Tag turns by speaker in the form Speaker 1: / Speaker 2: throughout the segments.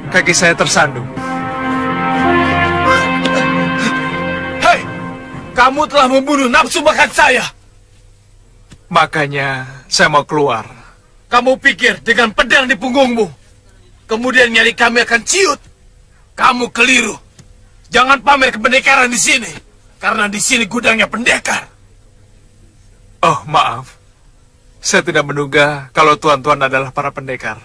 Speaker 1: Kaki saya tersandung.
Speaker 2: Hei, kamu telah membunuh nafsu makan saya.
Speaker 1: Makanya saya mau keluar.
Speaker 2: Kamu pikir dengan pedang di punggungmu, kemudian nyali kami akan ciut? Kamu keliru. Jangan pamer kependekaran di sini, karena di sini gudangnya pendekar.
Speaker 1: Oh, maaf. Saya tidak menduga kalau tuan-tuan adalah para pendekar.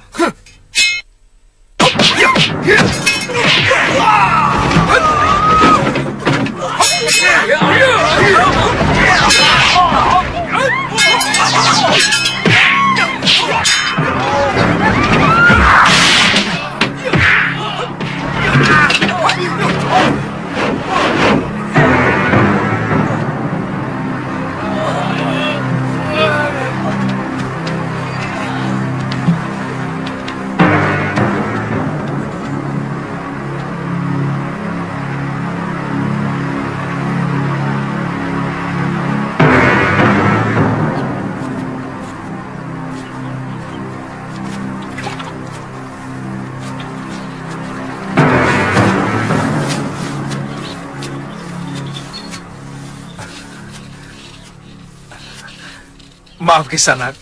Speaker 1: Maaf Kisanak,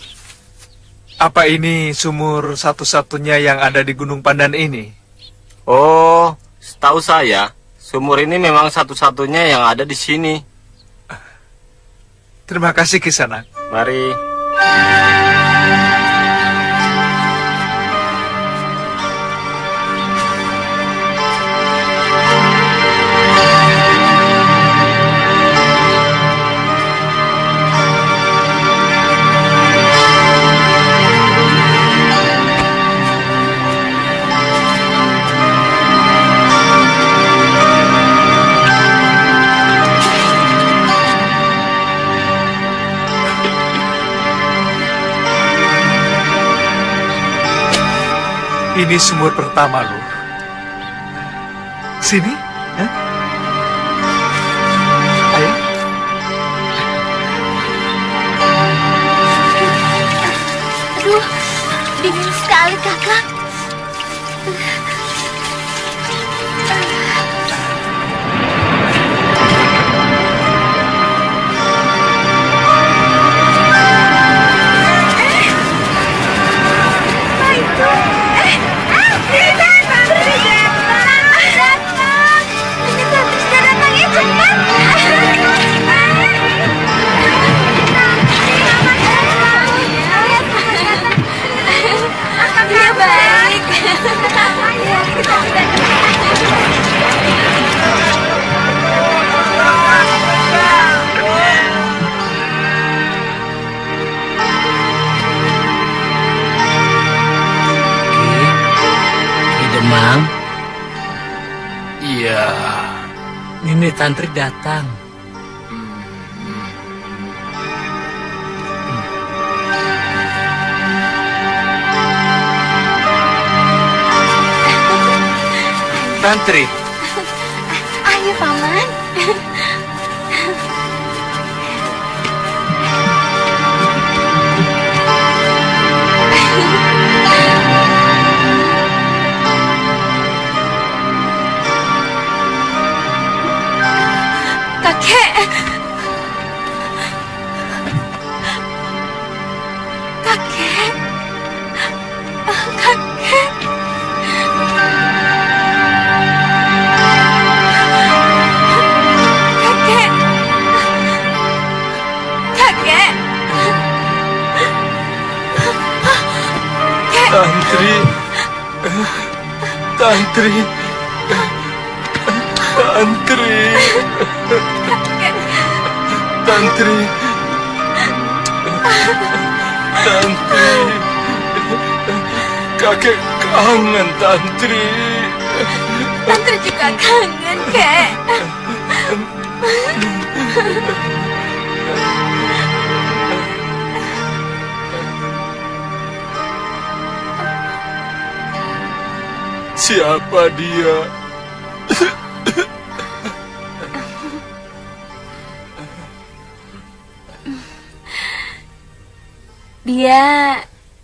Speaker 1: apa ini sumur satu-satunya yang ada di Gunung Pandan ini?
Speaker 3: Oh, setahu saya, sumur ini memang satu-satunya yang ada di sini.
Speaker 1: Terima kasih Kisanak.
Speaker 3: Mari.
Speaker 1: Ini sumur pertama loh. Sini, ya? Ayo.
Speaker 4: Aduh, dingin sekali kakak.
Speaker 5: Tantri datang.
Speaker 1: Tantri,
Speaker 4: Ayo, Paman. Kakek. Kakek. Kakek. Kakek. Kakek.
Speaker 1: Tantri, Tantri, Tantri, Tantri, Tantri, kakek kangen Tantri.
Speaker 4: Tante juga kangen, Kek.
Speaker 1: Siapa dia?
Speaker 4: Dia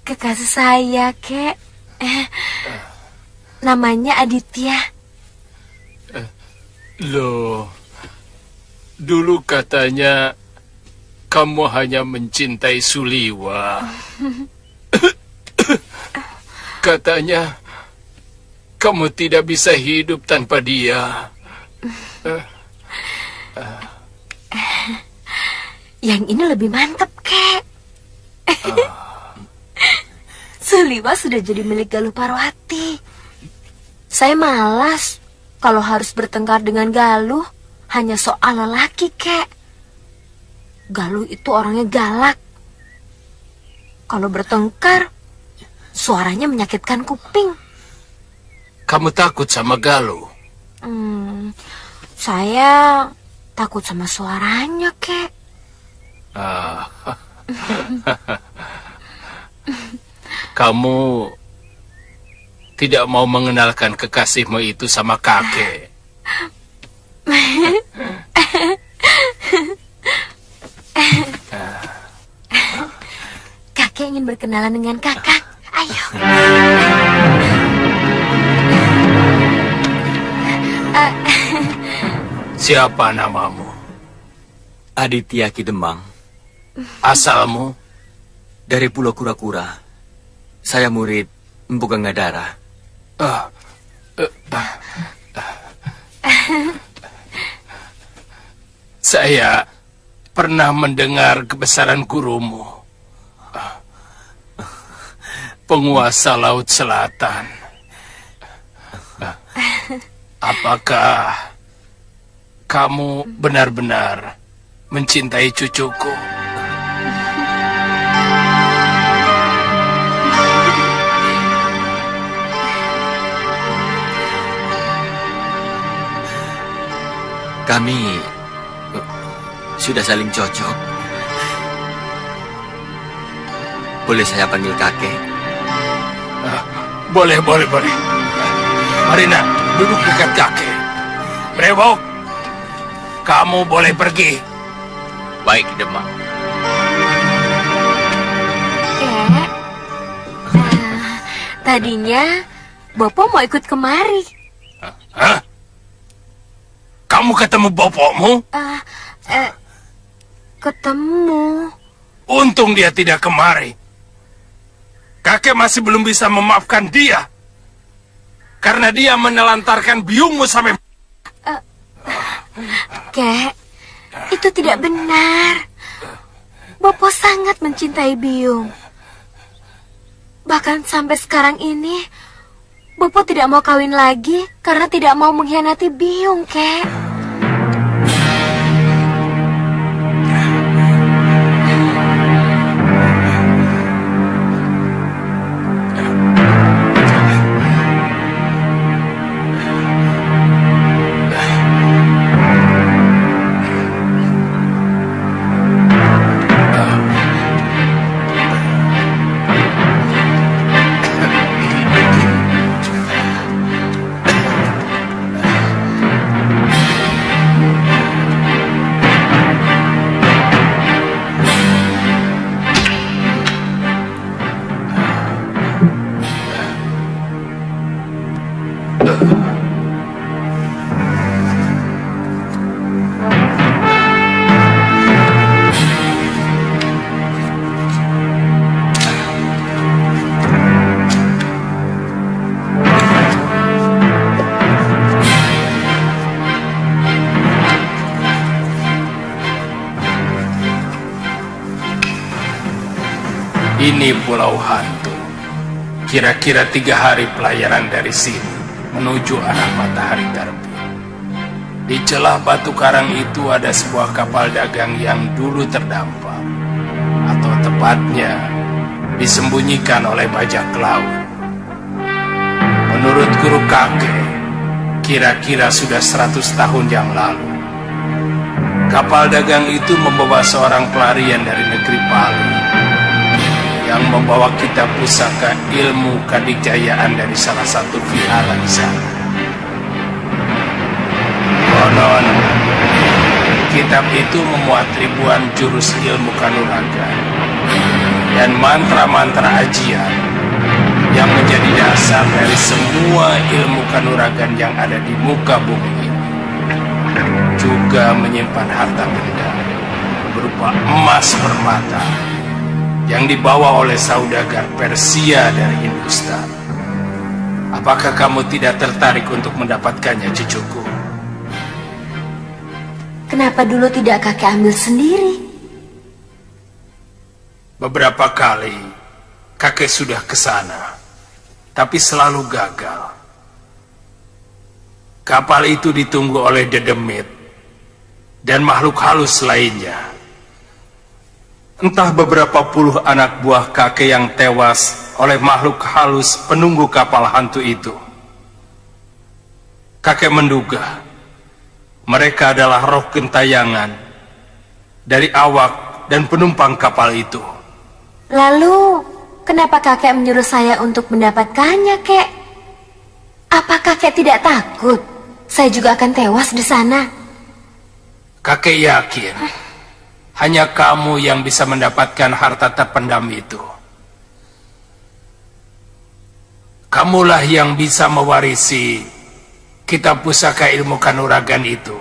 Speaker 4: kekasih saya, Kek. Namanya Aditya.
Speaker 2: Loh, dulu katanya kamu hanya mencintai Suliwa. Katanya kamu tidak bisa hidup tanpa dia.
Speaker 4: Yang ini lebih mantap, Kek. Suliwa sudah jadi milik Galuh Parwati. Saya malas kalau harus bertengkar dengan Galuh hanya soal lelaki, Kek. Galuh itu orangnya galak. Kalau bertengkar, suaranya menyakitkan kuping.
Speaker 2: Kamu takut sama Galuh?
Speaker 4: Saya takut sama suaranya, Kek.
Speaker 2: Kamu tidak mau mengenalkan kekasihmu itu sama kakek?
Speaker 4: Kakek ingin berkenalan dengan kakak. Ayo.
Speaker 2: Siapa namamu?
Speaker 6: Aditya Ki Demang,
Speaker 2: Asalmu?
Speaker 6: dari Pulau Kura-Kura. Saya murid Empu Gangadara.
Speaker 2: Saya pernah mendengar kebesaran gurumu. Penguasa Laut Selatan. Apakah kamu benar-benar mencintai cucuku?
Speaker 6: Kami sudah saling cocok. Boleh saya panggil kakek?
Speaker 2: Boleh. Marina, duduk dekat kakek. Brewok, kamu boleh pergi.
Speaker 6: Baik, Ki Demang.
Speaker 4: Kek, tadinya Bopo mau ikut kemari.
Speaker 2: Hah? Kamu ketemu bapakmu?
Speaker 4: Ketemu.
Speaker 2: Untung dia tidak kemari. Kakek masih belum bisa memaafkan dia. Karena dia menelantarkan biungmu sampai...
Speaker 4: Kek, itu tidak benar. Bopo sangat mencintai Biung. Bahkan sampai sekarang ini, Bopo tidak mau kawin lagi karena tidak mau mengkhianati Biung, Kek.
Speaker 2: Ini Pulau Hantu. Kira-kira 3 hari pelayaran dari sini menuju arah matahari terbit. Di celah batu karang itu ada sebuah kapal dagang yang dulu terdampar, atau tepatnya disembunyikan oleh bajak laut. Menurut guru kakek, kira-kira sudah 100 tahun yang lalu, kapal dagang itu membawa seorang pelarian dari negeri Palu yang membawa kitab pusaka ilmu kadikjayaan dari salah satu vihara di sana. Konon, kitab itu memuat ribuan jurus ilmu kanuragan dan mantra-mantra ajian yang menjadi dasar dari semua ilmu kanuragan yang ada di muka bumi ini. Juga menyimpan harta benda berupa emas permata yang dibawa oleh saudagar Persia dari Hindustan. Apakah kamu tidak tertarik untuk mendapatkannya, cucuku?
Speaker 4: Kenapa dulu tidak kakek ambil sendiri?
Speaker 2: Beberapa kali kakek sudah ke sana, tapi selalu gagal. Kapal itu ditunggu oleh Dedemit dan makhluk halus lainnya. Entah beberapa puluh anak buah kakek yang tewas oleh makhluk halus penunggu kapal hantu itu. Kakek menduga mereka adalah roh gentayangan dari awak dan penumpang kapal itu.
Speaker 4: Lalu, kenapa kakek menyuruh saya untuk mendapatkannya, kek? Apa kakek tidak takut? Saya juga akan tewas di sana.
Speaker 2: Kakek yakin hanya kamu yang bisa mendapatkan harta terpendam itu. Kamulah yang bisa mewarisi kitab pusaka ilmu kanuragan itu.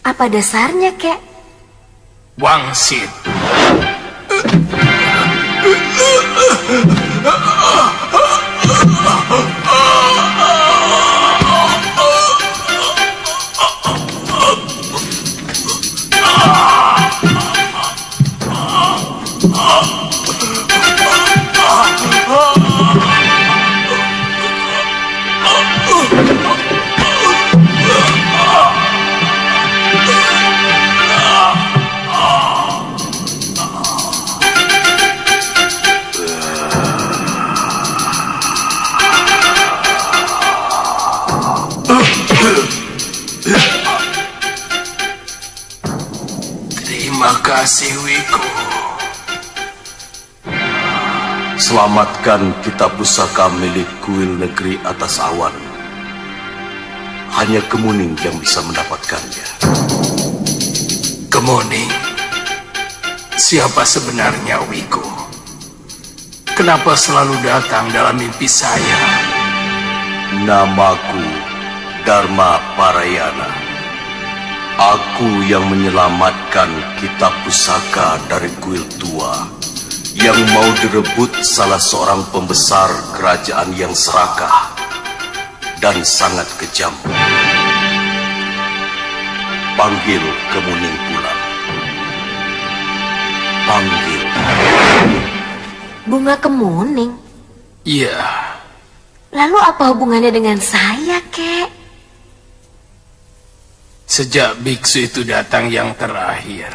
Speaker 4: Apa dasarnya, kek?
Speaker 2: Wangsit. Terima kasih, Wiku.
Speaker 5: Selamatkan kitab pusaka milik kuil negeri atas awan. Hanya Kemuning yang bisa mendapatkannya.
Speaker 2: Kemuning? Siapa sebenarnya Wiku? Kenapa selalu datang dalam mimpi saya?
Speaker 5: Namaku Dharma Parayana. Aku yang menyelamatkan kitab pusaka dari kuil tua yang mau direbut salah seorang pembesar kerajaan yang serakah dan sangat kejam. Panggil Kemuning pulang. Panggil.
Speaker 4: Bunga kemuning?
Speaker 2: Iya.
Speaker 4: Lalu apa hubungannya dengan saya, kek?
Speaker 2: Sejak biksu itu datang yang terakhir,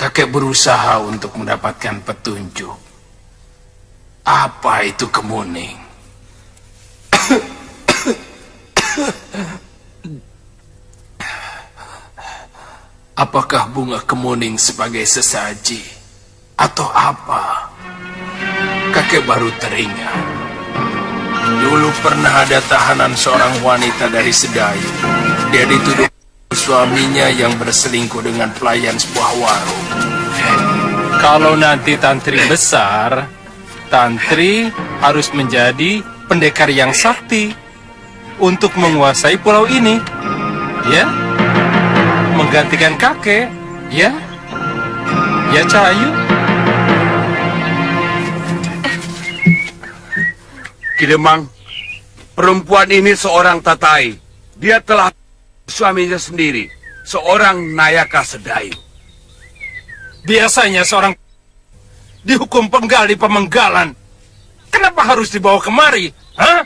Speaker 2: kakek berusaha untuk mendapatkan petunjuk. Apa itu Kemuning? Apakah bunga kemuning sebagai sesaji? Atau apa? Kakek baru teringat. Dulu pernah ada tahanan seorang wanita dari Sedayu. Dia dituduh suaminya yang berselingkuh dengan pelayan sebuah warung. Kalau nanti tantri besar, tantri harus menjadi pendekar yang sakti untuk menguasai pulau ini. Ya? Menggantikan kakek. Ya? Ya, Cahayu?
Speaker 7: Kidemang, perempuan ini seorang tatai. Dia telah suaminya sendiri, seorang Nayaka Sedayu.
Speaker 2: Biasanya seorang dihukum penggal di pemenggalan. Kenapa harus dibawa kemari? Hah?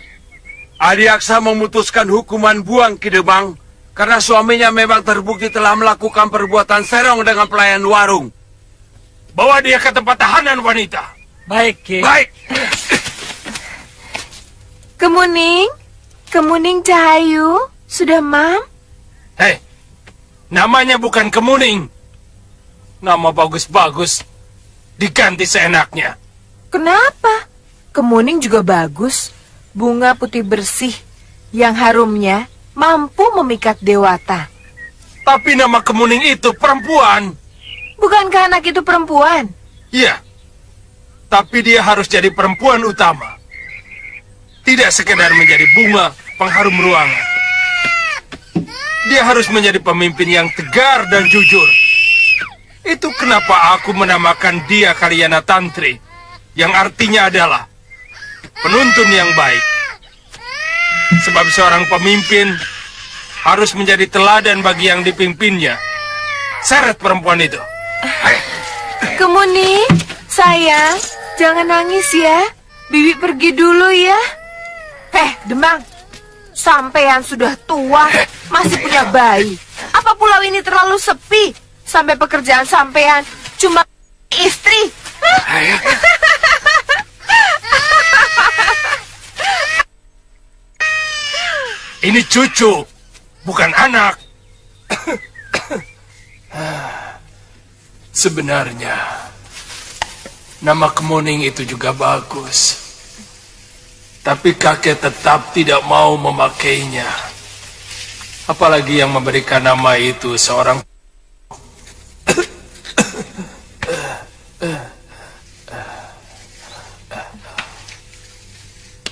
Speaker 7: Adiaksa memutuskan hukuman buang Ki Demang karena suaminya memang terbukti telah melakukan perbuatan serong dengan pelayan warung.
Speaker 2: Bawa dia ke tempat tahanan wanita.
Speaker 8: Baik, Ki.
Speaker 2: Baik.
Speaker 9: Kemuning, Kemuning Cahayu, sudah mam?
Speaker 2: Hei, namanya bukan Kemuning. Nama bagus-bagus, diganti seenaknya.
Speaker 9: Kenapa? Kemuning juga bagus. Bunga putih bersih yang harumnya mampu memikat dewata.
Speaker 2: Tapi nama Kemuning itu perempuan.
Speaker 9: Bukankah anak itu perempuan?
Speaker 2: Iya, tapi dia harus jadi perempuan utama. Tidak sekedar menjadi bunga pengharum ruangan. Dia harus menjadi pemimpin yang tegar dan jujur. Itu kenapa aku menamakan dia Kalyana Tantri, yang artinya adalah penuntun yang baik. Sebab seorang pemimpin harus menjadi teladan bagi yang dipimpinnya. Seret perempuan itu.
Speaker 9: Kemuning, sayang, jangan nangis ya. Bibi pergi dulu ya. Demang, sampean sudah tua, masih punya bayi. Apa pulau ini terlalu sepi? Sampai pekerjaan sampean cuma istri.
Speaker 2: Ini cucu, bukan anak. Sebenarnya, nama Kemuning itu juga bagus. Tapi kakek tetap tidak mau memakainya. Apalagi yang memberikan nama itu seorang...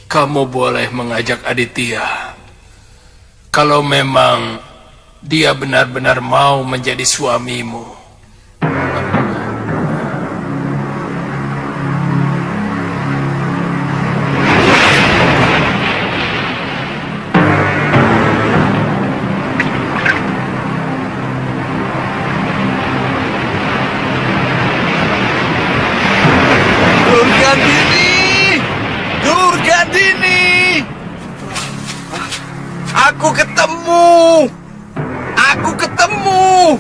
Speaker 2: Kamu boleh mengajak Aditya. Kalau memang dia benar-benar mau menjadi suamimu.
Speaker 7: Aku ketemu!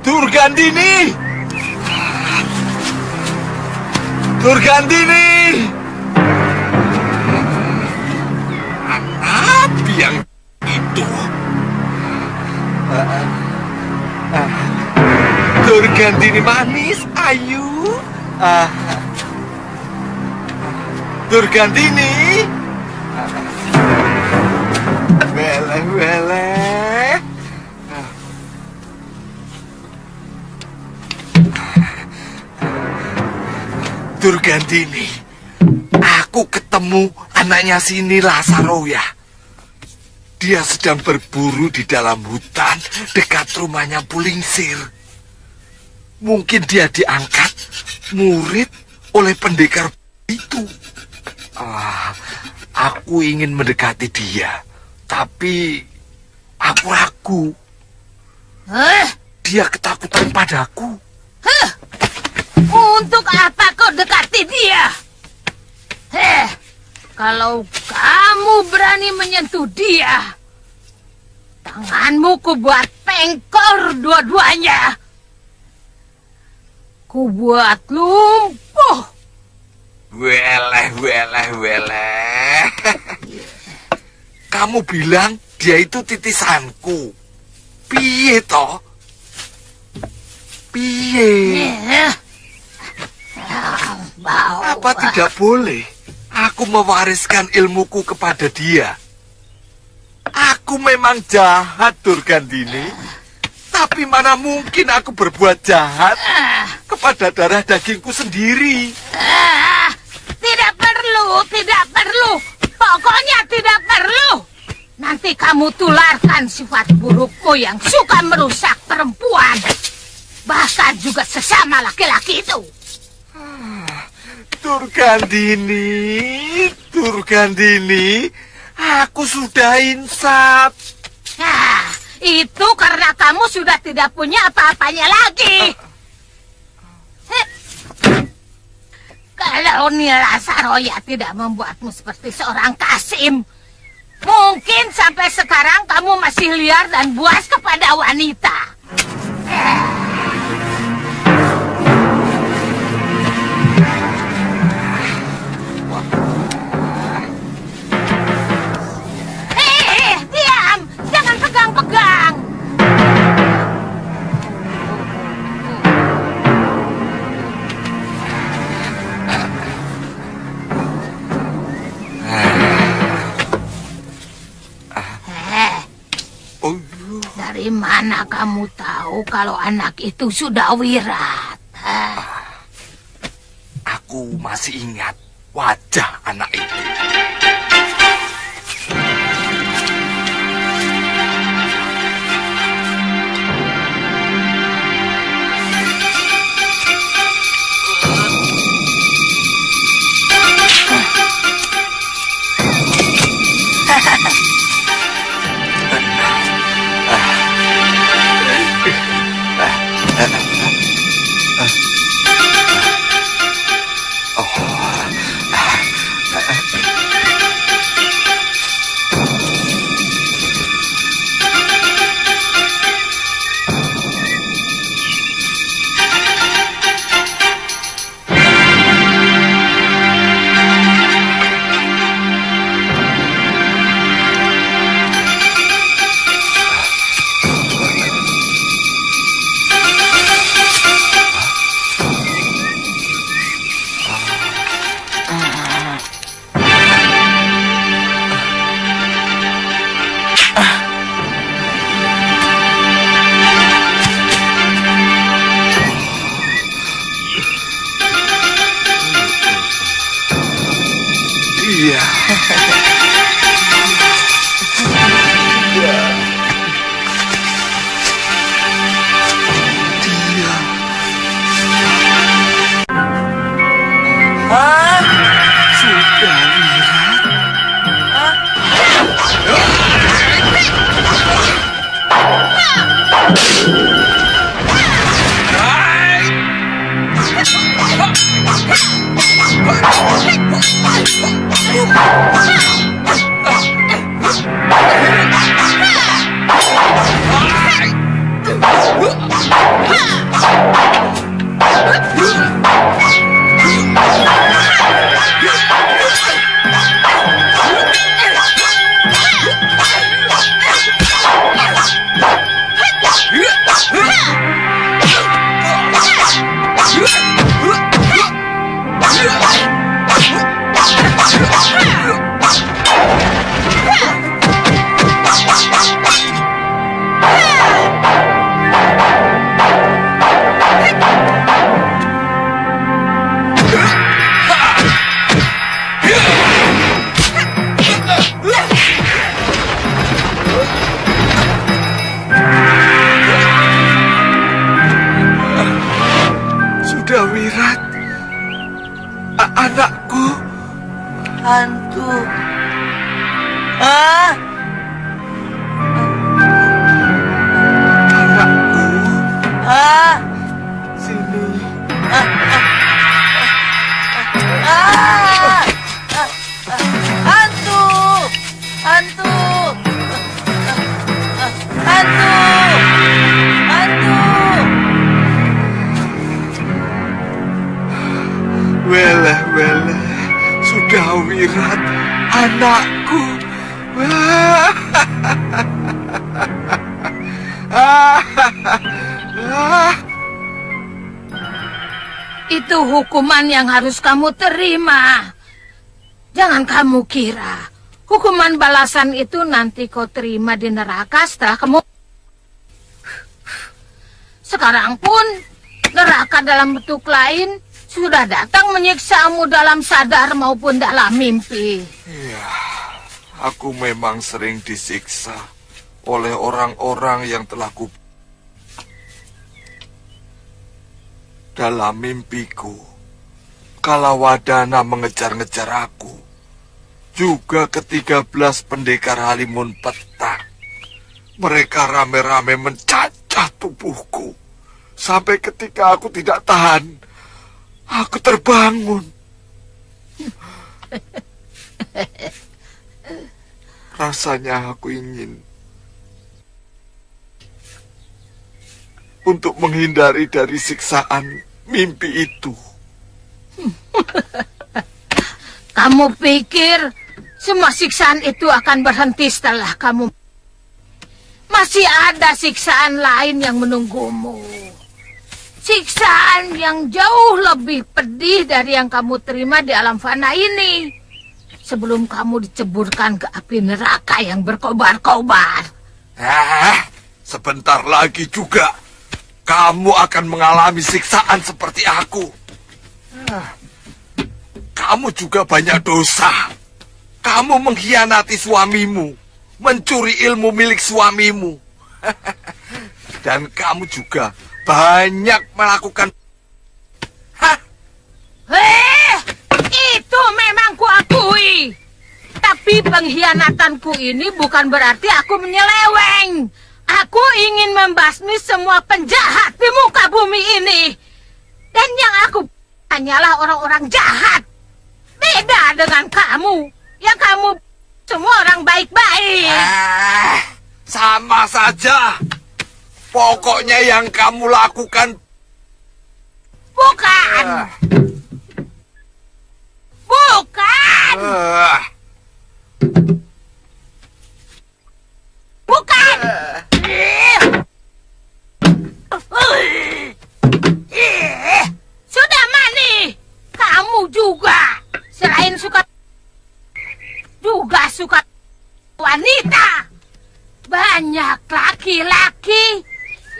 Speaker 7: Durgandini! Durgandini! Apa yang itu? Durgandini manis, ayu. Durgandini! Weleh. Durgandini, aku ketemu anaknya sini Lasaroya. Dia sedang berburu di dalam hutan dekat rumahnya Pulingsir. Mungkin dia diangkat murid oleh pendekar itu. Aku ingin mendekati dia. Tapi aku ragu. Dia ketakutan padaku.
Speaker 10: Untuk apa kau dekati dia? Kalau kamu berani menyentuh dia, tanganmu kubuat pengkor dua-duanya. Kubuat lumpuh.
Speaker 7: Weleh. Kamu bilang dia itu titisanku. Piye toh? Piye? Apa tidak boleh aku mewariskan ilmuku kepada dia? Aku memang jahat, Durgandini. Tapi mana mungkin aku berbuat jahat kepada darah dagingku sendiri?
Speaker 10: Tidak perlu. Pokoknya tidak perlu. Nanti kamu tularkan sifat burukmu yang suka merusak perempuan. Bahkan juga sesama laki-laki itu.
Speaker 7: Durgandini, aku sudah insaf.
Speaker 10: Itu karena kamu sudah tidak punya apa-apanya lagi. Kalau Nila Saroya tidak membuatmu seperti seorang Kasim, mungkin sampai sekarang kamu masih liar dan buas kepada wanita. Diam! Jangan pegang-pegang! Dari mana kamu tahu kalau anak itu sudah wirat?
Speaker 8: Aku masih ingat wajah anak itu.
Speaker 10: Itu hukuman yang harus kamu terima. Jangan kamu kira hukuman balasan itu nanti kau terima di neraka setelah kamu... Sekarang pun neraka dalam bentuk lain sudah datang menyiksamu dalam sadar maupun dalam mimpi.
Speaker 8: Iya, aku memang sering disiksa oleh orang-orang yang telah ku... Dalam mimpiku, Kalawadana mengejar-ngejar aku. Juga ke-13 pendekar Halimun Petak. Mereka rame-rame mencacah tubuhku. Sampai ketika aku tidak tahan, aku terbangun Rasanya aku ingin untuk menghindari dari siksaan mimpi itu.
Speaker 10: Kamu pikir semua siksaan itu akan berhenti setelah kamu? Masih ada siksaan lain yang menunggumu. Siksaan yang jauh lebih pedih dari yang kamu terima di alam fana ini. Sebelum kamu diceburkan ke api neraka yang berkobar-kobar.
Speaker 8: Sebentar lagi juga kamu akan mengalami siksaan seperti aku. Kamu juga banyak dosa. Kamu mengkhianati suamimu, mencuri ilmu milik suamimu. Dan kamu juga banyak melakukan...
Speaker 10: Itu memang kuakui. Tapi pengkhianatanku ini bukan berarti aku menyeleweng. Aku ingin membasmi semua penjahat di muka bumi ini. Dan yang aku hanyalah orang-orang jahat. Beda dengan kamu. Yang kamu semua orang baik-baik.
Speaker 8: Sama saja. Pokoknya yang kamu lakukan...
Speaker 10: Bukan. Bukan. Bukan. Sudah Mani. Kamu juga. Selain suka wanita. Banyak laki-laki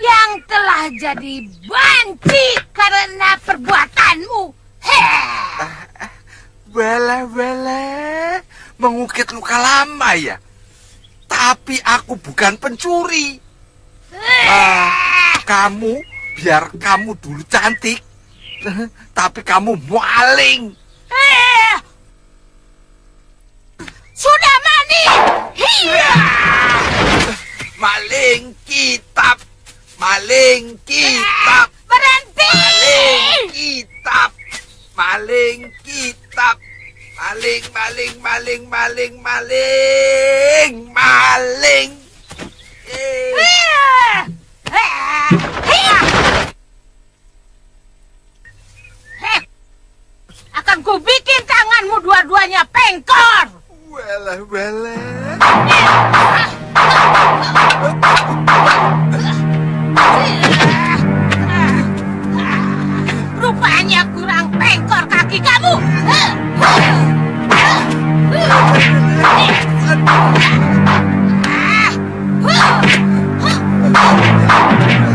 Speaker 10: yang telah jadi banci karena perbuatanmu.
Speaker 8: Wele, mengukit luka lama ya. Tapi aku bukan pencuri. Kamu, biar kamu dulu cantik. Tapi kamu maling.
Speaker 10: Sudah Mani.
Speaker 8: Maling kitab. Maling kitab.
Speaker 10: Berhenti.
Speaker 8: Maling kitab. Maling kitab. Maling.
Speaker 10: Akan ku bikin tanganmu dua-duanya pengkor.
Speaker 8: Wele.
Speaker 10: Rupanya kurang pengkor kaki kamu.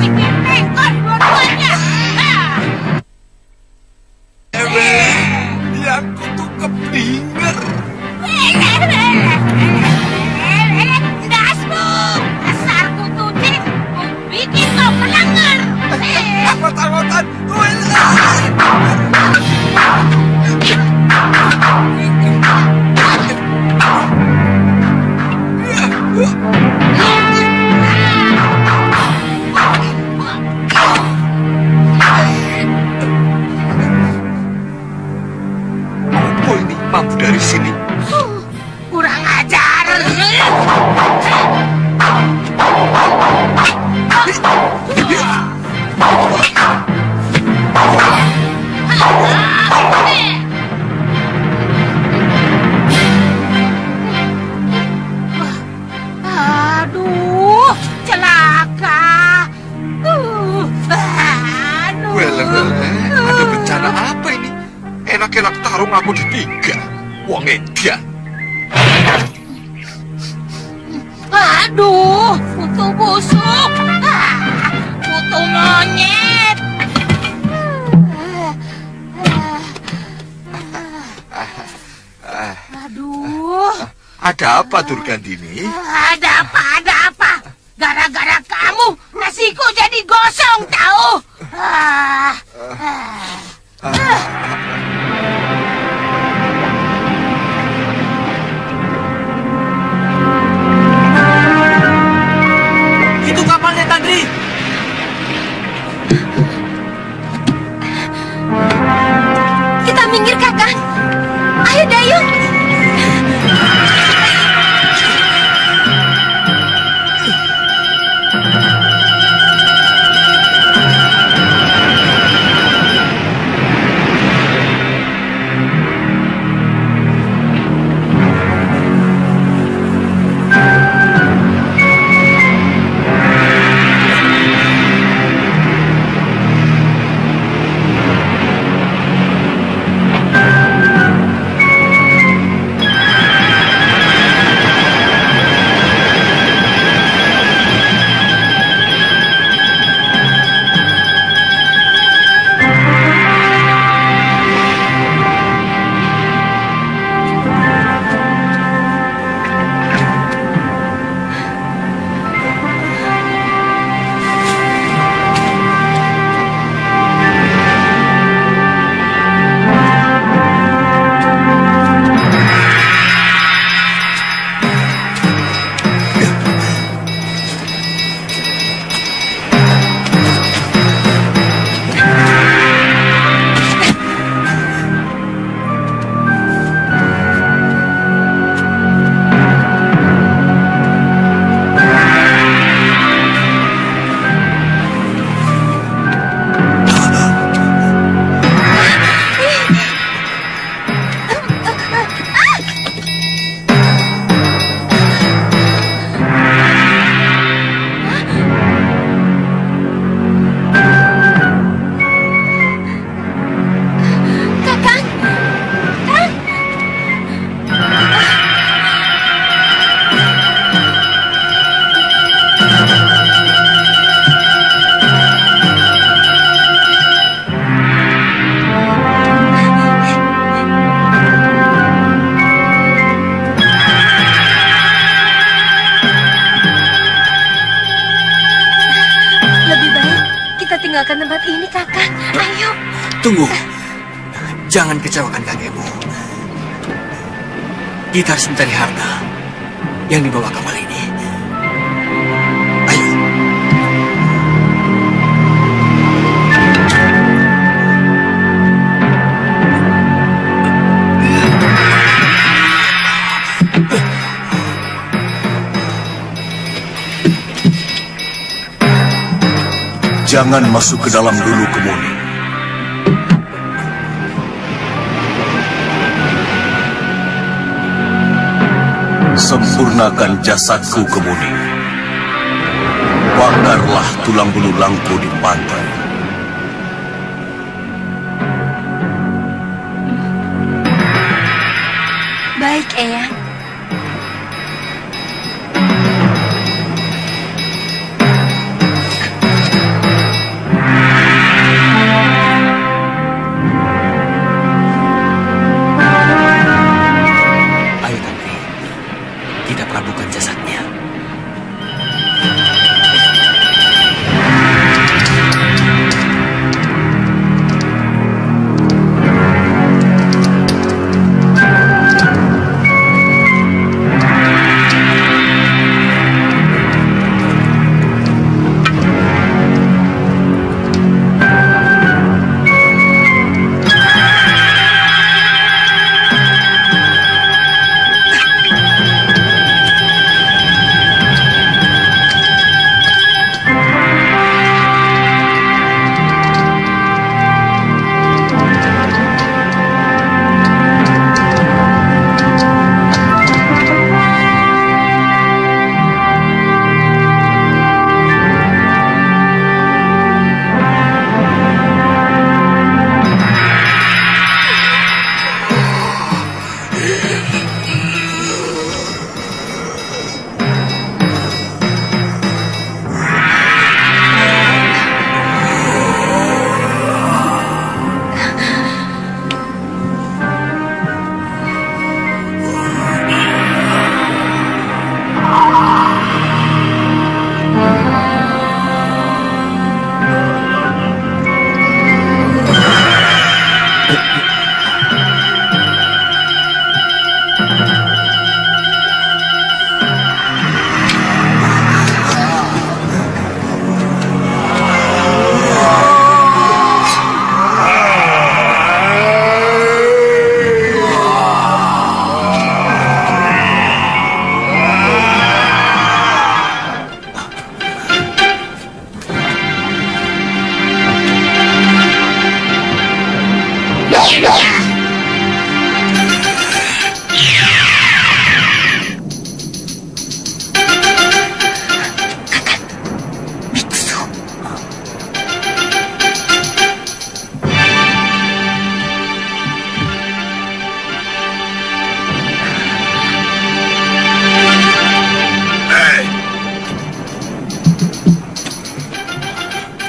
Speaker 10: Bikin pengkor dua-duanya.
Speaker 8: Yang kutu keblinger.
Speaker 10: Dasmu, dasar kututin, ku bikin kau melanggar.
Speaker 8: Ngotan. Apa ini mampu dari sini?
Speaker 10: Kurang ajar. Aduh, celaka. Aduh.
Speaker 8: Wele, ada bencana apa ini? Enak-enak tarung aku di 3. Wong edan.
Speaker 10: Aduh, kutu busuk. Kutu monyet. Aduh.
Speaker 8: Ada apa, Durgandini?
Speaker 10: Ada apa? Gara-gara kamu, nasiku jadi gosong, tahu?
Speaker 6: Itu kapalnya, Tandri.
Speaker 4: Kita minggir, Kakang. kita tinggalkan tempat ini, Kakak. Ayo.
Speaker 6: Tunggu. Jangan kecewakan kakekmu. Kita harus mencari harta yang dibawa kapal ini. Ayo.
Speaker 5: Jangan masuk ke dalam dulu, Kemuni. Sempurnakan jasadku, Kemuni. Bakarlah tulang belulangku di pantai.
Speaker 4: Baik, Eyang.
Speaker 6: Ayo Tantri. Kita perabukan jasadnya.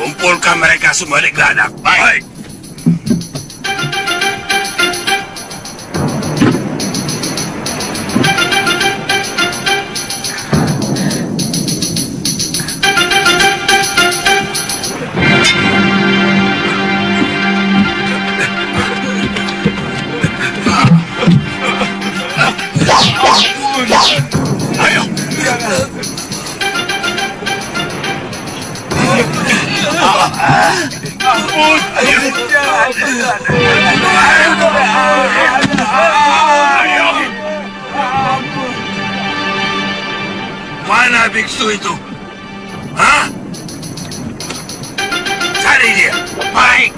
Speaker 2: Kumpulkan mereka semua di geladak. Baik. Ayo. Mana biksu itu? Hah? Cari dia. Baik.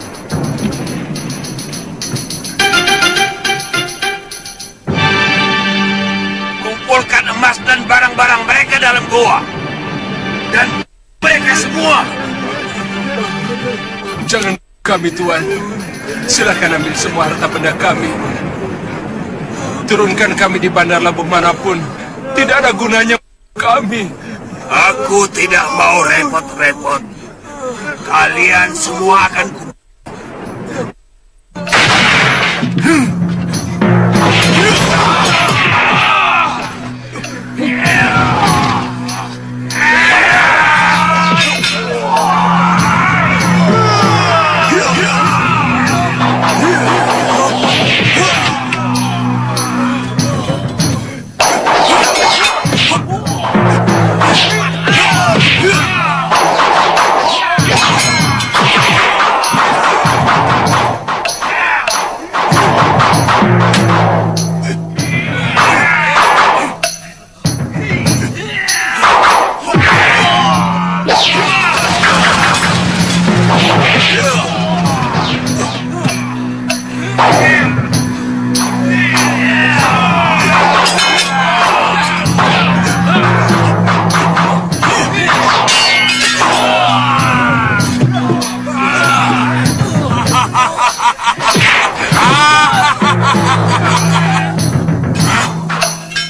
Speaker 2: Kumpulkan emas dan barang-barang mereka dalam goa. Dan mereka semua.
Speaker 7: Jangan kami, Tuan. Silakan ambil semua harta benda kami. Turunkan kami di bandar labuh manapun. Tidak ada gunanya kami.
Speaker 2: Aku tidak mau repot-repot. Kalian semua akan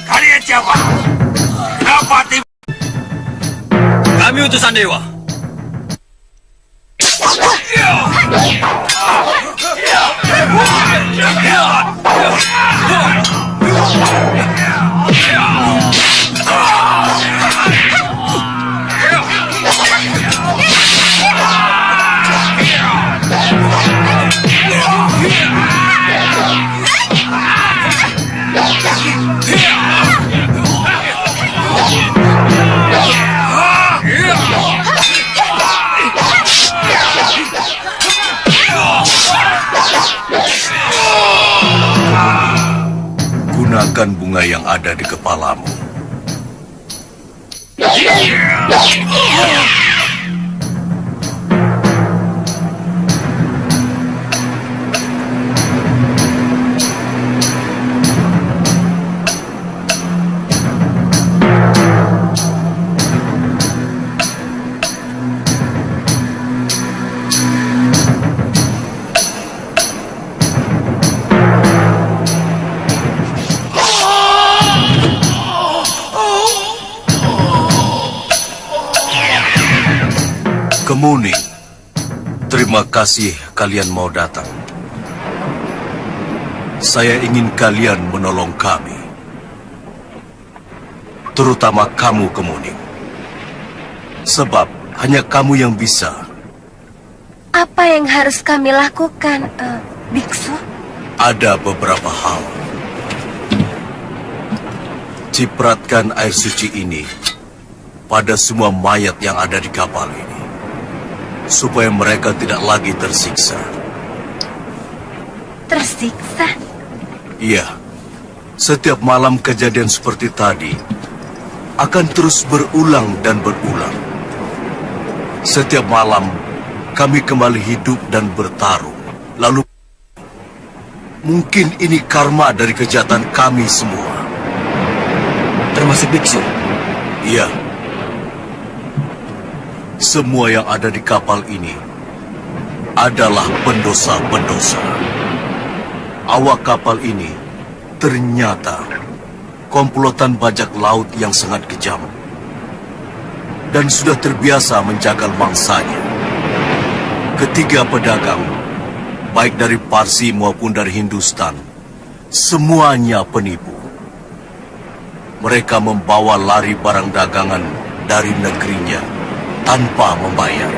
Speaker 7: Kalian siapa? Kenapa tiba?
Speaker 6: Kami utusan dewa.
Speaker 5: Gunakan bunga yang ada di kepalamu. Kemuning, terima kasih kalian mau datang. Saya ingin kalian menolong kami. Terutama kamu, Kemuning. Sebab hanya kamu yang bisa.
Speaker 4: Apa yang harus kami lakukan, biksu?
Speaker 5: Ada beberapa hal. Cipratkan air suci ini pada semua mayat yang ada di kapal ini, supaya mereka tidak lagi tersiksa.
Speaker 4: Tersiksa?
Speaker 5: Iya, setiap malam kejadian seperti tadi akan terus berulang dan berulang. Setiap malam kami kembali hidup dan bertarung. Lalu mungkin ini karma dari kejahatan kami semua.
Speaker 6: Termasuk biksu.
Speaker 5: Iya. Semua yang ada di kapal ini adalah pendosa-pendosa. Awak kapal ini ternyata komplotan bajak laut yang sangat kejam dan sudah terbiasa menjagal mangsanya. Ketiga pedagang, baik dari Parsi maupun dari Hindustan, semuanya penipu. Mereka membawa lari barang dagangan dari negerinya tanpa membayar.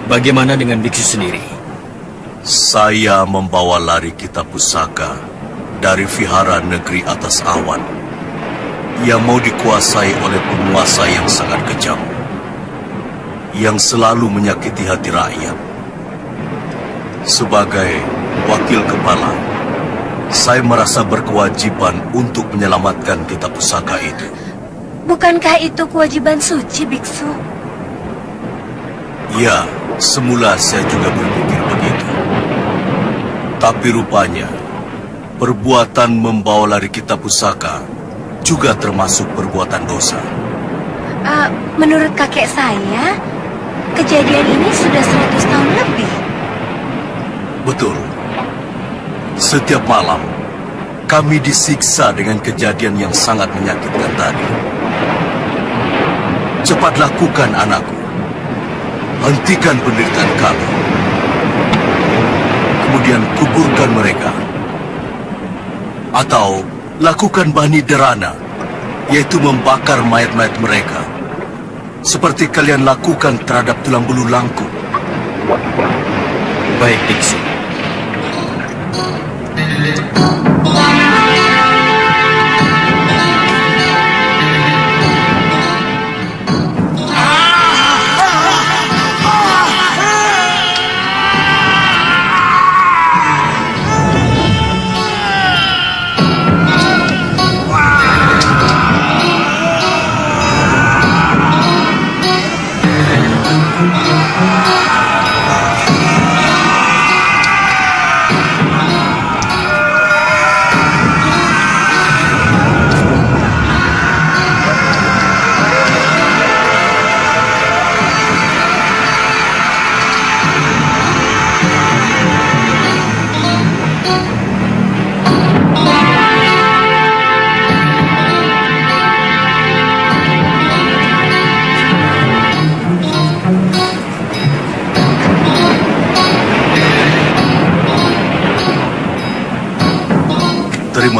Speaker 6: Bagaimana dengan biksu sendiri?
Speaker 5: Saya membawa lari kitab pusaka dari vihara negeri atas awan yang mau dikuasai oleh penguasa yang sangat kejam, yang selalu menyakiti hati rakyat. Sebagai wakil kepala, saya merasa berkewajiban untuk menyelamatkan kitab pusaka itu.
Speaker 4: Bukankah itu kewajiban suci, biksu?
Speaker 5: Ya, semula saya juga berpikir begitu. Tapi rupanya, perbuatan membawa lari kitab pusaka juga termasuk perbuatan dosa.
Speaker 4: Menurut kakek saya, kejadian ini sudah 100 tahun lebih.
Speaker 5: Betul. Setiap malam, kami disiksa dengan kejadian yang sangat menyakitkan tadi. Cepat lakukan, anakku. Hentikan penderitaan kami. Kemudian kuburkan mereka. Atau lakukan bani derana, yaitu membakar mayat-mayat mereka. Seperti kalian lakukan terhadap tulang belulangku.
Speaker 6: Baik, biksu.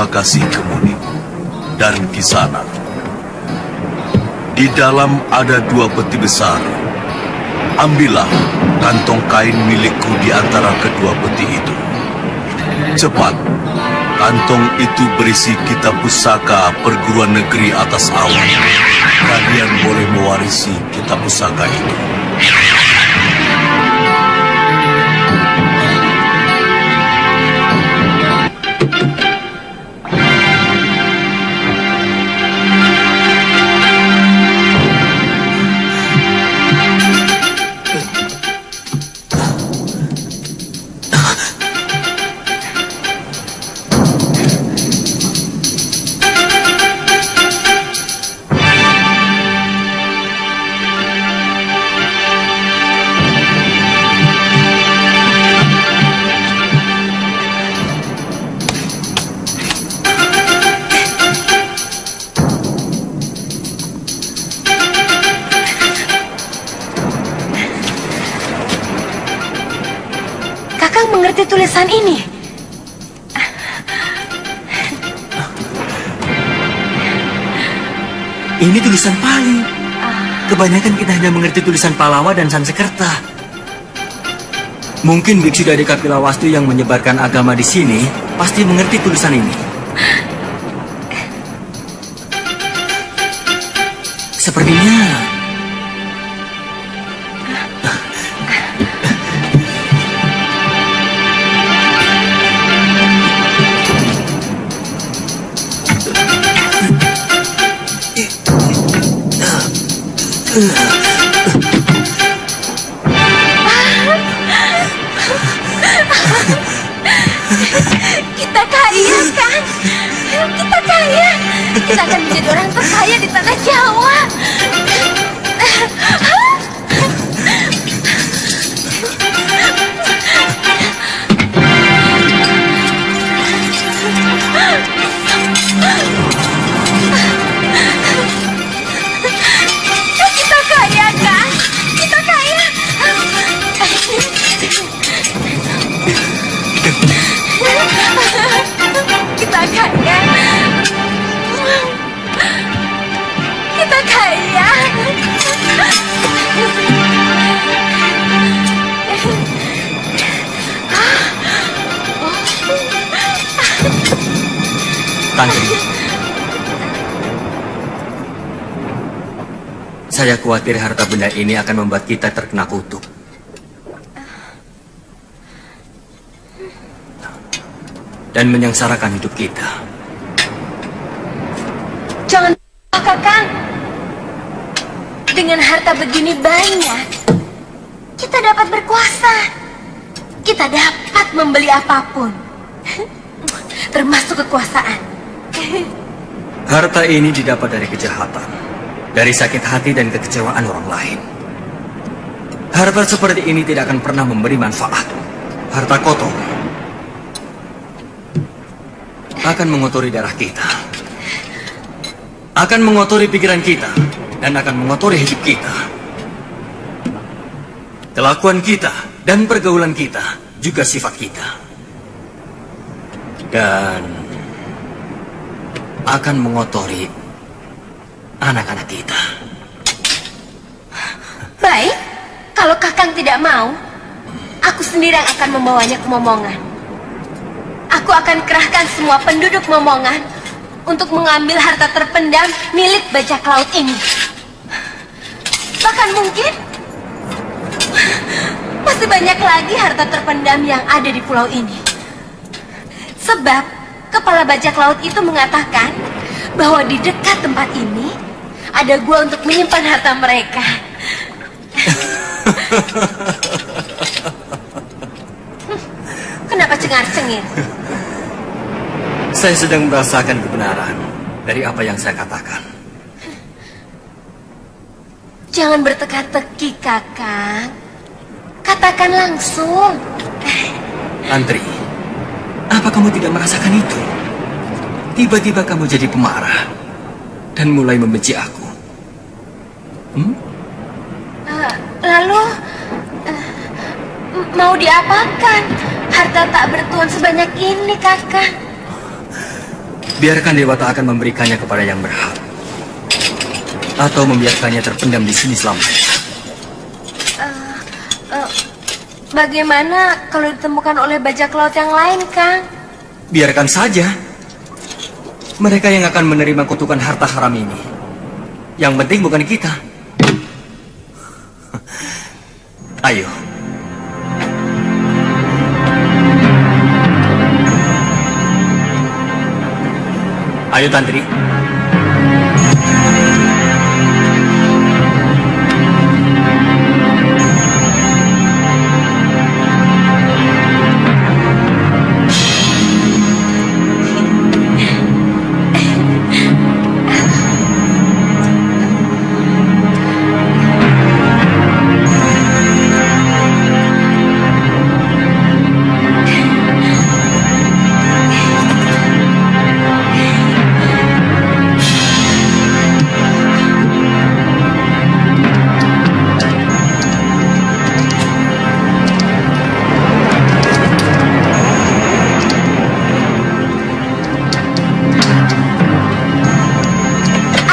Speaker 5: kasih Kemuning dan Kisana. Di dalam ada 2 peti besar. Ambillah kantong kain milikku di antara kedua peti itu. Cepat, kantong itu berisi kitab pusaka perguruan negeri atas awan. Kalian boleh mewarisi kitab pusaka itu.
Speaker 4: Kakang mengerti tulisan ini?
Speaker 6: Ini tulisan Pali. Kebanyakan kita hanya mengerti tulisan Palawa dan Sansekerta. Mungkin biksu dari Kapilawastu yang menyebarkan agama di sini pasti mengerti tulisan ini. Sepertinya
Speaker 4: kita kaya kan? Kita kaya. Kita akan menjadi orang terkaya di tanah Jawa. Kita kaya kan? Kita kaya. Kita kaya. Kita kaya.
Speaker 6: Tantri, saya khawatir harta benda ini akan membuat kita terkena kutuk. Dan menyengsarakan hidup kita.
Speaker 4: Jangan, Kakang. Dengan harta begini banyak, kita dapat berkuasa. Kita dapat membeli apapun, termasuk kekuasaan.
Speaker 6: Harta ini didapat dari kejahatan, dari sakit hati dan kekecewaan orang lain. Harta seperti ini tidak akan pernah memberi manfaat. Harta kotor akan mengotori darah kita, akan mengotori pikiran kita, dan akan mengotori hidup kita. Kelakuan kita dan pergaulan kita juga sifat kita. Dan akan mengotori anak-anak kita.
Speaker 4: Baik, kalau Kakang tidak mau, aku sendiri yang akan membawanya ke Momongan. Aku akan kerahkan semua penduduk Momongan untuk mengambil harta terpendam milik bajak laut ini. Bahkan mungkin masih banyak lagi harta terpendam yang ada di pulau ini. Sebab kepala bajak laut itu mengatakan bahwa di dekat tempat ini ada gua untuk menyimpan harta mereka. Kenapa cengar-cengir?
Speaker 6: Saya sedang merasakan kebenaran dari apa yang saya katakan.
Speaker 4: Jangan berteka-teki, Kakang. Katakan langsung.
Speaker 6: Antri, apa kamu tidak merasakan itu? Tiba-tiba kamu jadi pemarah dan mulai membenci aku.
Speaker 4: Lalu, mau diapakan? Harta tak bertuan sebanyak ini, Kakang.
Speaker 6: Biarkan Dewata akan memberikannya kepada yang berhak. Atau membiarkannya terpendam di sini selamanya.
Speaker 4: Bagaimana kalau ditemukan oleh bajak laut yang lain, Kang?
Speaker 6: Biarkan saja. Mereka yang akan menerima kutukan harta haram ini. Yang penting bukan kita. Ayo. Ayo, Tantri.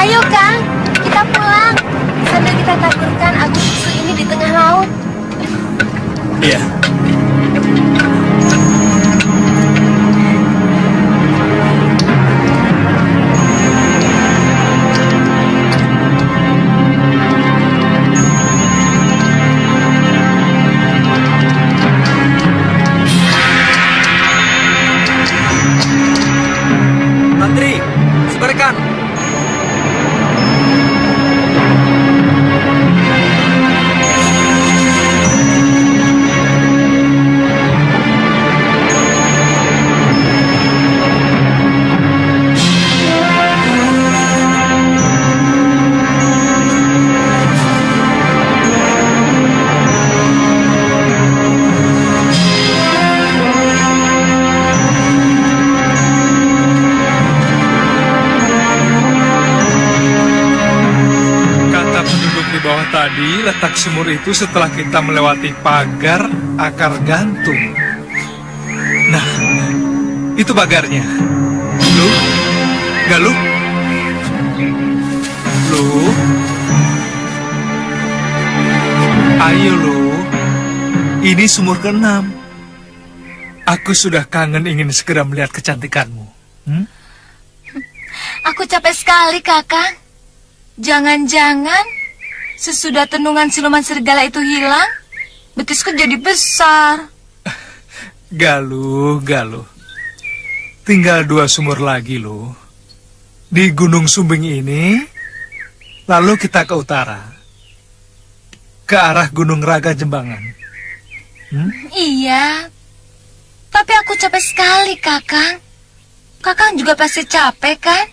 Speaker 4: Ayo, Kang. Kita pulang. Sambil kita taburkan abu susu ini di tengah laut.
Speaker 6: Iya. Tantri, sebarkan.
Speaker 1: Kata penduduk di bawah tadi, letak sumur itu setelah kita melewati pagar akar gantung. Nah, itu pagarnya. Lu, Galuh, lu, ayo lu, ini sumur ke-6. Aku sudah kangen ingin segera melihat kecantikanmu.
Speaker 11: Aku capek sekali, Kakang. Jangan-jangan sesudah tenungan siluman serigala itu hilang, betisku jadi besar.
Speaker 1: Galuh, Galuh. Tinggal 2 sumur lagi loh. Di Gunung Sumbing ini, lalu kita ke utara. Ke arah Gunung Raga Jembangan.
Speaker 11: Iya, tapi aku capek sekali, Kakang. Kakang juga pasti capek, kan?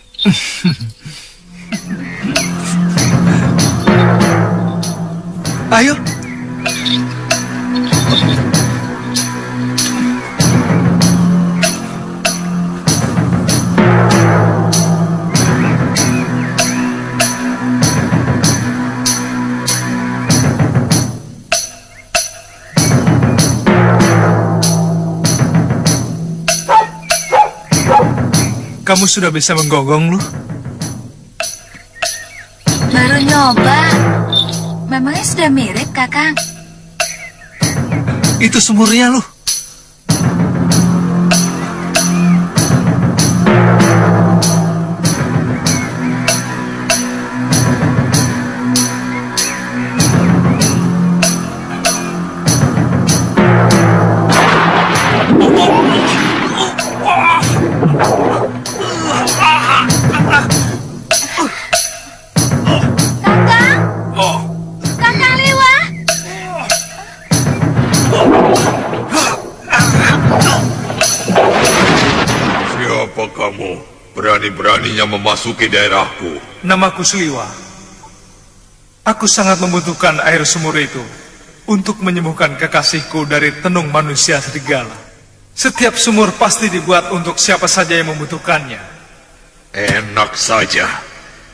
Speaker 1: Ayo. Kamu sudah bisa menggonggong, lu?
Speaker 11: Baru nyoba. Memangnya sudah mirip, Kakang?
Speaker 1: Itu sumurnya, lu.
Speaker 11: Kakang Liwa!
Speaker 8: Siapa kamu? Berani-beraninya memasuki daerahku.
Speaker 1: Namaku Suliwa. Aku sangat membutuhkan air sumur itu untuk menyembuhkan kekasihku dari tenung manusia serigala. Setiap sumur pasti dibuat untuk siapa saja yang membutuhkannya.
Speaker 8: Enak saja.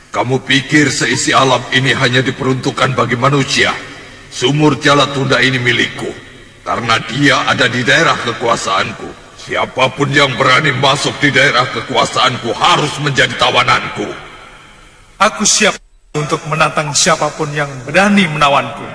Speaker 8: Kamu pikir seisi alam ini hanya diperuntukkan bagi manusia? Sumur Jalatunda ini milikku, karena dia ada di daerah kekuasaanku. Siapapun yang berani masuk di daerah kekuasaanku harus menjadi tawananku.
Speaker 1: Aku siap untuk menantang siapapun yang berani menawanku.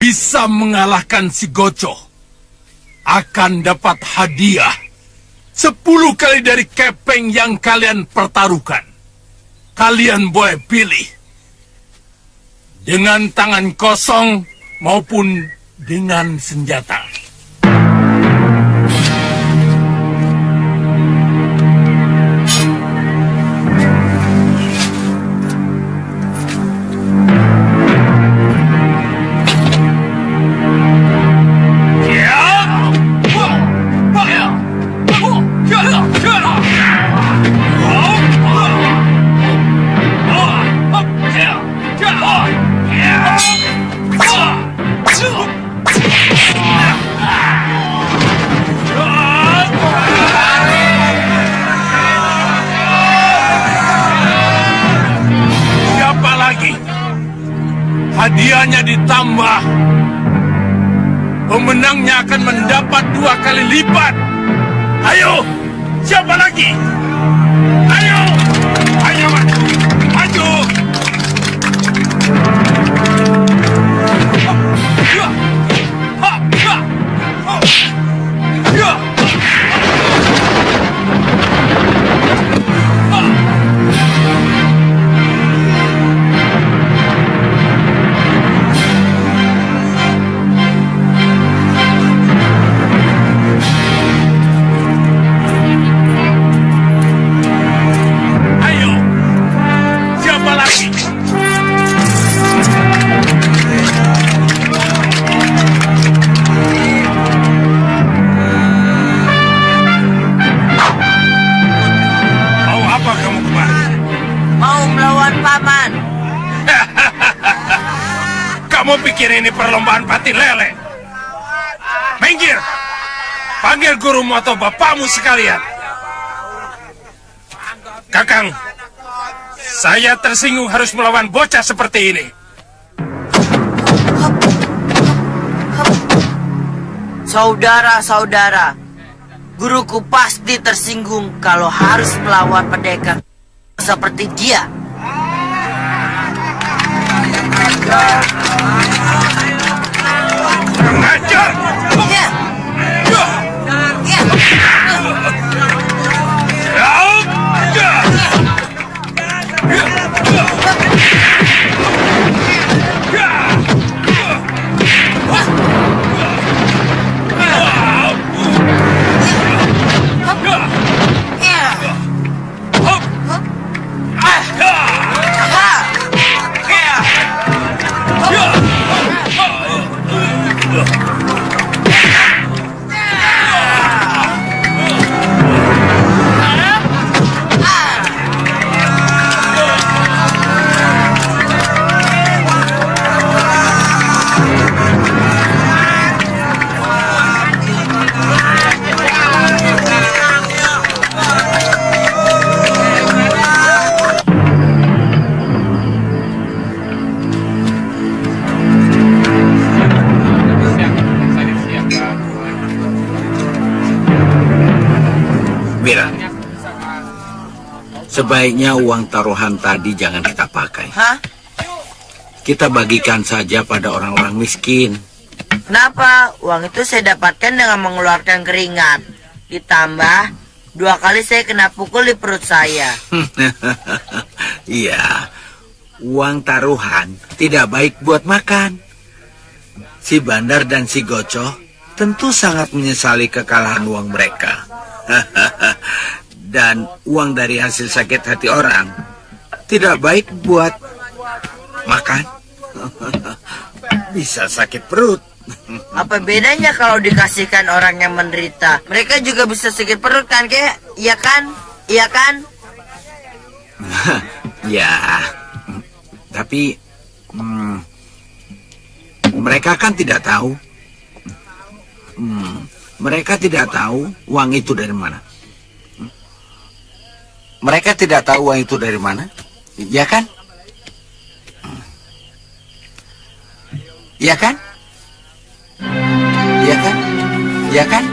Speaker 2: Bisa mengalahkan si Goco akan dapat hadiah 10 kali dari kepeng yang kalian pertaruhkan. Kalian boleh pilih dengan tangan kosong maupun dengan senjata. Hadiahnya ditambah. Pemenangnya akan mendapat 2 kali lipat. Ayo, siapa lagi? Ayo, ayo maju, maju. Kamu pikir ini perlombaan pati lele? Minggir! Panggil gurumu atau bapakmu sekalian. Kakang, saya tersinggung harus melawan bocah seperti ini.
Speaker 12: Saudara-saudara, guruku pasti tersinggung kalau harus melawan pendekar seperti dia.
Speaker 2: Ngajar!
Speaker 12: Ya.
Speaker 13: Wira, sebaiknya uang taruhan tadi jangan kita pakai.
Speaker 12: Hah?
Speaker 13: Kita bagikan saja pada orang-orang miskin.
Speaker 12: Kenapa? Uang itu saya dapatkan dengan mengeluarkan keringat. Ditambah 2 kali saya kena pukul di perut saya.
Speaker 13: Iya, uang taruhan tidak baik buat makan. Si Bandar dan si Goco tentu sangat menyesali kekalahan uang mereka. Dan uang dari hasil sakit hati orang tidak baik buat makan. bisa sakit perut.
Speaker 12: Apa bedanya kalau dikasihkan orang yang menderita? Mereka juga bisa sakit perut kan, kek? Iya kan? Iya kan?
Speaker 13: Ya, tapi mereka kan tidak tahu. Mereka tidak tahu uang itu dari mana. Mereka tidak tahu uang itu dari mana, ya kan? Ya kan? Ya kan? Ya kan?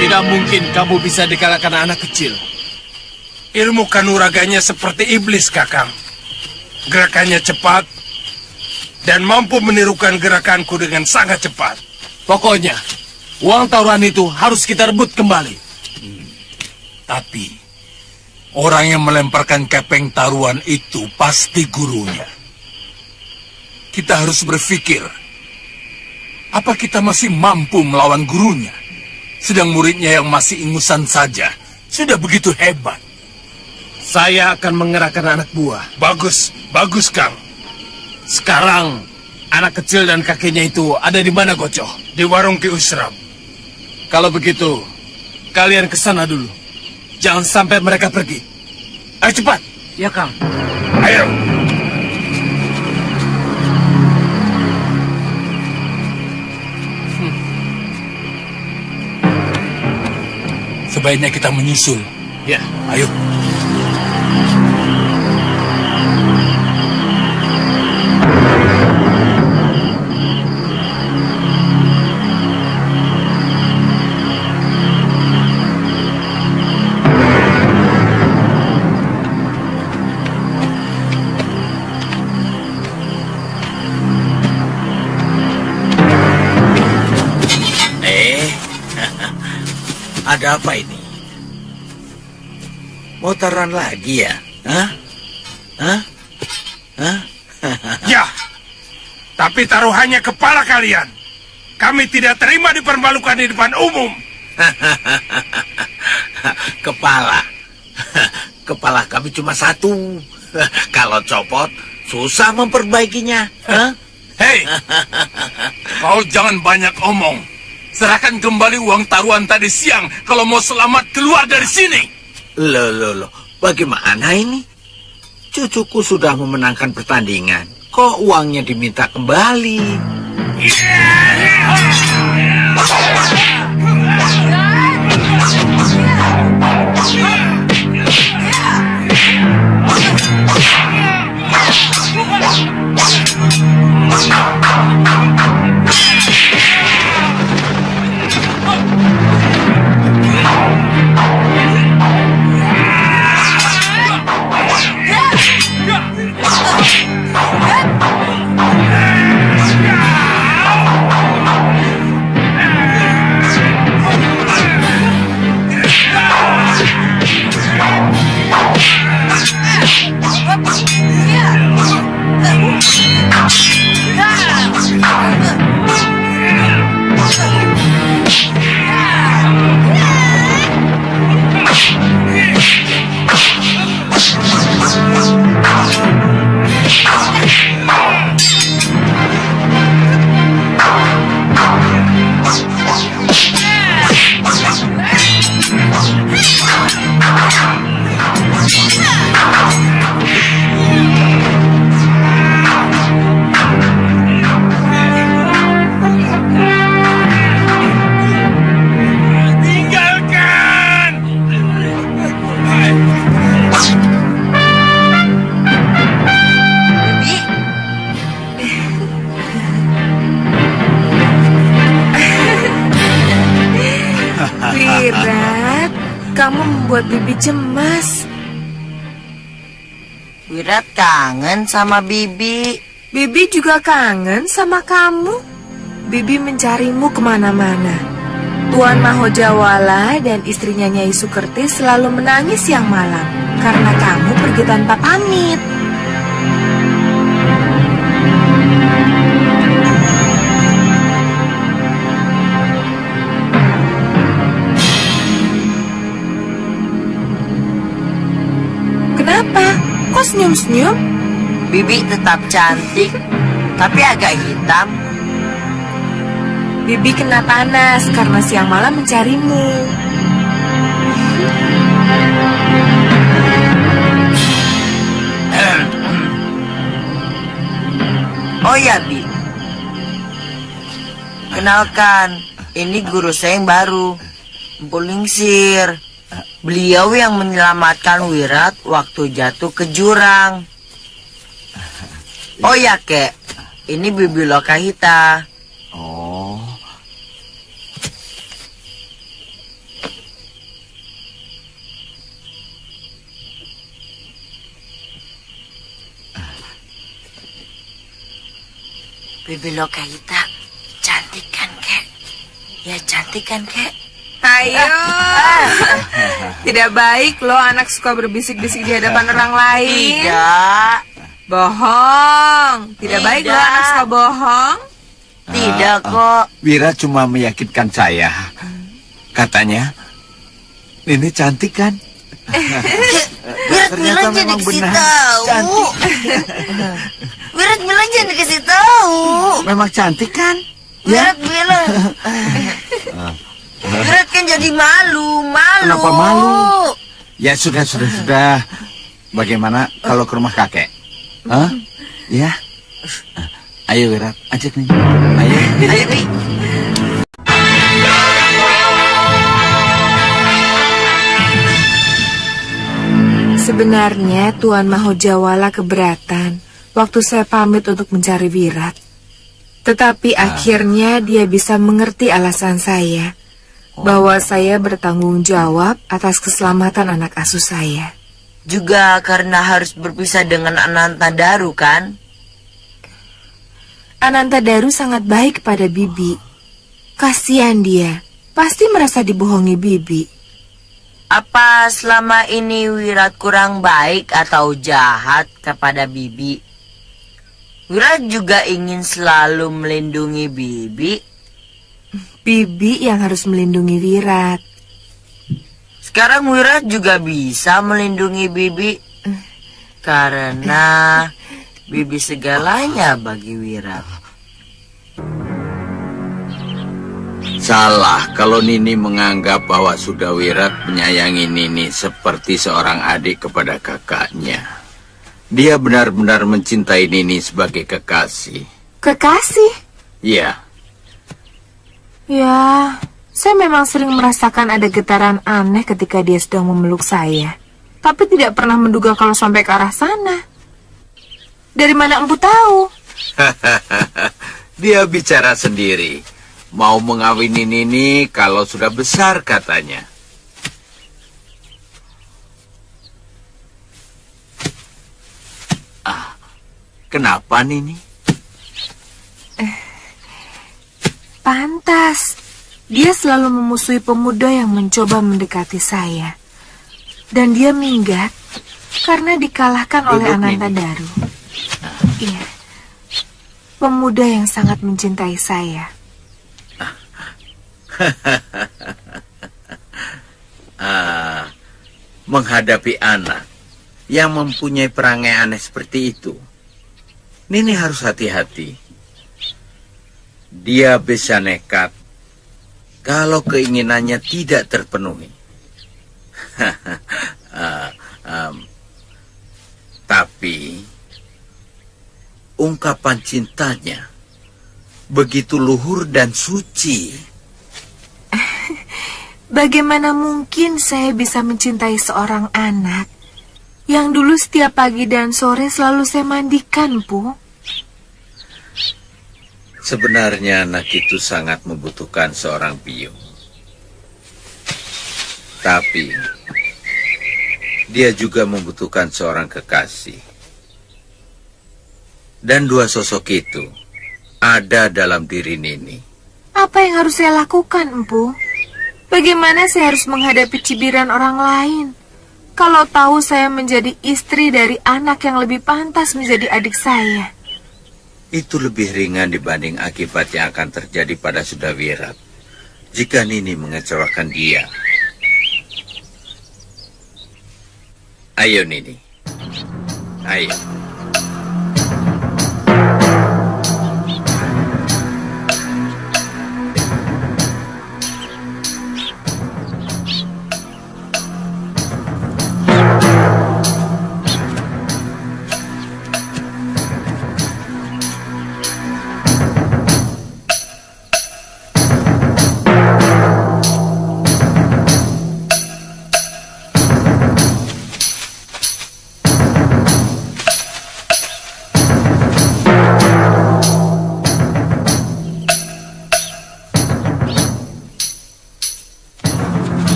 Speaker 2: Tidak mungkin kamu bisa dikalahkan anak kecil. Ilmu kanuraganya seperti iblis, Kakang. Gerakannya cepat dan mampu menirukan gerakanku dengan sangat cepat. Pokoknya, uang taruhan itu harus kita rebut kembali.
Speaker 8: Tapi, orang yang melemparkan kepeng taruhan itu pasti gurunya. Kita harus berpikir, apa kita masih mampu melawan gurunya? Sedang muridnya yang masih ingusan saja sudah begitu hebat.
Speaker 2: Saya akan mengerahkan anak buah. Bagus, bagus, Kang. Sekarang, anak kecil dan kakeknya itu ada di mana, Gocoh? Di warung Ki Usram. Kalau begitu, kalian ke sana dulu. Jangan sampai mereka pergi. Ayo cepat.
Speaker 12: Ya, Kang.
Speaker 2: Ayo.
Speaker 8: Sebaiknya kita menyusul.
Speaker 2: Ya.
Speaker 8: Ayo.
Speaker 13: Ada apa ini? Mau taruhan lagi ya? Hah? Hah? Hah?
Speaker 2: Ya, tapi taruhannya kepala kalian. Kami tidak terima dipermalukan di depan umum.
Speaker 13: Kepala. Kepala kami cuma satu. Kalau copot, susah memperbaikinya. Hah?
Speaker 8: Hei, kau jangan banyak omong. Serahkan kembali uang taruhan tadi siang kalau mau selamat keluar dari sini.
Speaker 13: Loh, bagaimana ini? Cucuku sudah memenangkan pertandingan. Kok uangnya diminta kembali?
Speaker 9: Wirat, kamu membuat Bibi cemas.
Speaker 12: Wirat kangen sama Bibi.
Speaker 9: Bibi juga kangen sama kamu. Bibi mencarimu kemana-mana. Tuan Mahojawala dan istrinya Nyai Sukerti selalu menangis siang malam karena kamu pergi tanpa pamit. senyum-senyum?
Speaker 12: Bibi tetap cantik, tapi agak hitam.
Speaker 9: Bibi kena panas karena siang malam mencarimu.
Speaker 12: Oh ya, Bi. Kenalkan, ini guru saya yang baru, Empu Lingsir. Beliau yang menyelamatkan Wirat waktu jatuh ke jurang. Oh ya, Kek. Ini Bibi Lokahita.
Speaker 13: Oh.
Speaker 12: Bibi Lokahita, cantik kan, Kek? Ya, cantik kan, Kek?
Speaker 9: Ayo. Tidak baik loh anak suka berbisik-bisik di hadapan orang lain.
Speaker 12: Tidak.
Speaker 9: Bohong. Tidak baik loh anak suka bohong.
Speaker 12: Tidak kok.
Speaker 13: Wira cuma meyakinkan saya. Katanya, Nini cantik kan?
Speaker 12: Wirat bilang jangan dikasih tahu. Wirat bilang jangan dikasih tahu.
Speaker 13: Memang cantik kan?
Speaker 12: Wirat bilang. Wirat kan jadi malu.
Speaker 13: Kenapa malu? Ya sudah. Bagaimana kalau ke rumah kakek? Hah? Ya. Ayo Wirat, ajak nih.
Speaker 12: Ayo, Wi.
Speaker 9: Sebenarnya Tuan Mahojawala keberatan waktu saya pamit untuk mencari Wirat. Tetapi akhirnya dia bisa mengerti alasan saya, bahwa saya bertanggung jawab atas keselamatan anak asuh saya.
Speaker 12: Juga karena harus berpisah dengan Anantadaru kan?
Speaker 9: Anantadaru sangat baik pada Bibi. Kasihan dia, pasti merasa dibohongi Bibi.
Speaker 12: Apa selama ini Wirat kurang baik atau jahat kepada Bibi? Wirat juga ingin selalu melindungi Bibi.
Speaker 9: Bibi yang harus melindungi Wirat.
Speaker 12: Sekarang Wirat juga bisa melindungi Bibi. Karena Bibi segalanya bagi Wirat.
Speaker 7: Salah kalau Nini menganggap bahwa sudah Wirat menyayangi Nini seperti seorang adik kepada kakaknya. Dia benar-benar mencintai Nini sebagai kekasih.
Speaker 9: Kekasih?
Speaker 7: Iya.
Speaker 9: Ya, saya memang sering merasakan ada getaran aneh ketika dia sedang memeluk saya. Tapi tidak pernah menduga kalau sampai ke arah sana. Dari mana Empu tahu?
Speaker 7: Dia bicara sendiri. Mau mengawini Nini kalau sudah besar katanya. Kenapa Nini?
Speaker 9: Pantas. Dia selalu memusuhi pemuda yang mencoba mendekati saya. Dan dia minggat karena dikalahkan oleh Anantadaru. Iya. Pemuda yang sangat mencintai saya.
Speaker 7: Menghadapi anak yang mempunyai perangai aneh seperti itu, Nini harus hati-hati. Dia bisa nekat kalau keinginannya tidak terpenuhi. Tapi ungkapan cintanya begitu luhur dan suci.
Speaker 9: Bagaimana mungkin saya bisa mencintai seorang anak yang dulu setiap pagi dan sore selalu saya mandikan, Bu?
Speaker 7: Sebenarnya anak itu sangat membutuhkan seorang biung. Tapi dia juga membutuhkan seorang kekasih. Dan dua sosok itu ada dalam diri Nini.
Speaker 9: Apa yang harus saya lakukan, Empu? Bagaimana saya harus menghadapi cibiran orang lain? Kalau tahu saya menjadi istri dari anak yang lebih pantas menjadi adik saya.
Speaker 7: Itu lebih ringan dibanding akibat yang akan terjadi pada Sudawirat jika Nini mengecewakan dia. Ayo Nini, Ayo.